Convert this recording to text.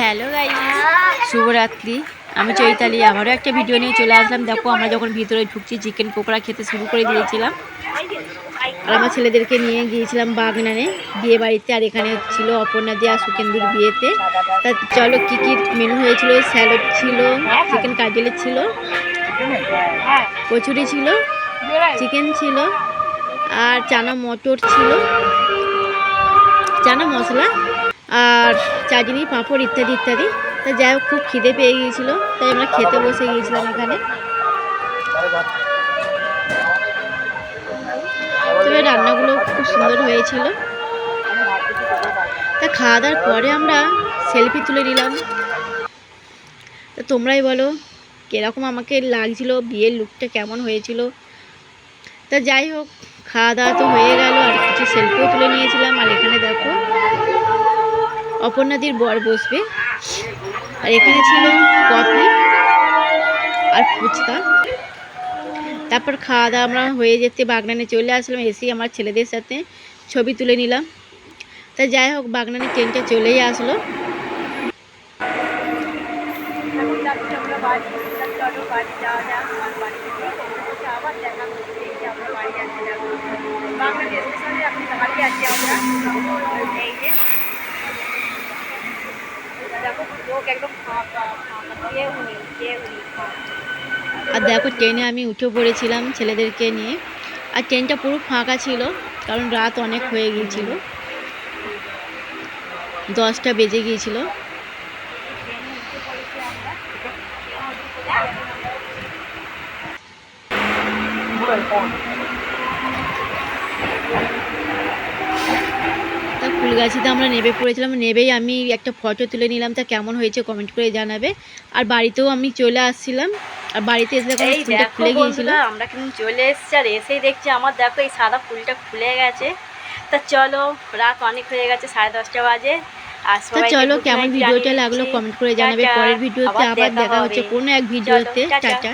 Hello guys, শুভরাত্রি। আমি চৈতালি আবারও একটা ভিডিও নিয়ে চলে আসলাম। দেখো আমরা যখন ভিতরে ঢুকছি চিকেন পকোড়া খেতে শুরু করে দিয়েছিলাম। আর আমার ছেলেদেরকে নিয়ে গিয়েছিলাম বাগনানে বিয়ে বাড়িতে। আর এখানে ছিল অপর্ণাদি আর সুকেন্দুর বিয়েতে। তা চলো কী কী মেনু হয়েছিল। স্যালাড ছিল, চিকেন কাটলেট ছিল, কচুরি ছিল, চিকেন ছিল, আর চানা মটর ছিল, চানা মশলা, আর চাটনি, পাঁপড় ইত্যাদি ইত্যাদি। তা যাই হোক, খুব খিদে পেয়ে গিয়েছিলো, তাই আমরা খেতে বসে গিয়েছিলাম এখানে। তবে রান্নাগুলো খুব সুন্দর হয়েছিল। তা খাওয়া দাওয়ার পরে আমরা সেলফি তুলে নিলাম। তা তোমরাই বলো কীরকম আমাকে লাগছিল, বিয়ের লুকটা কেমন হয়েছিল। তা যাই হোক, খাওয়া দাওয়া তো হয়ে গেল, আর কিছু সেলফিও তুলে নিয়েছিলাম। আর এখানে দেখো অপর্ণাদির বর বসবে। আর এখানে ছিল কফি আর ফুচকা। তারপর খাওয়া দাওয়া আমরা হয়ে যেতে বাগনানে চলে আসলাম। এসেই আমার ছেলেদের সাথে ছবি তুলে নিলাম। তা যাই হোক, বাগনানে ট্রেনটা চলেই আসলো। আর দেখো ট্রেনে আমি উঠে পড়েছিলাম ছেলেদেরকে নিয়ে। আর ট্রেনটা পুরো ফাঁকা ছিল, কারণ রাত অনেক হয়ে গিয়েছিল, 10টা বেজে গিয়েছিল। তা ফুলগাছিতে আমরা নেমে পড়েছিলাম। নেবেই আমি একটা ফটো তুলে নিলাম। তা কেমন হয়েছে কমেন্ট করে জানাবে। আর বাড়িতেও আমি চলে আসছিলাম। আর বাড়িতে এসে ফুলটা খুলে গিয়েছিল। আমরা কিন্তু চলে এসেছি, আর এসেই দেখছি আমার দেখো এই সাদা ফুলটা খুলে গেছে। তা চলো, রাত অনেক হয়ে গেছে, 10:30 বাজে। তা চলো, কেমন ভিডিওটা লাগলো কমেন্ট করে জানাবে। পরের ভিডিওতে আবার দেখা হচ্ছে কোনো এক ভিডিওতে। টাটা।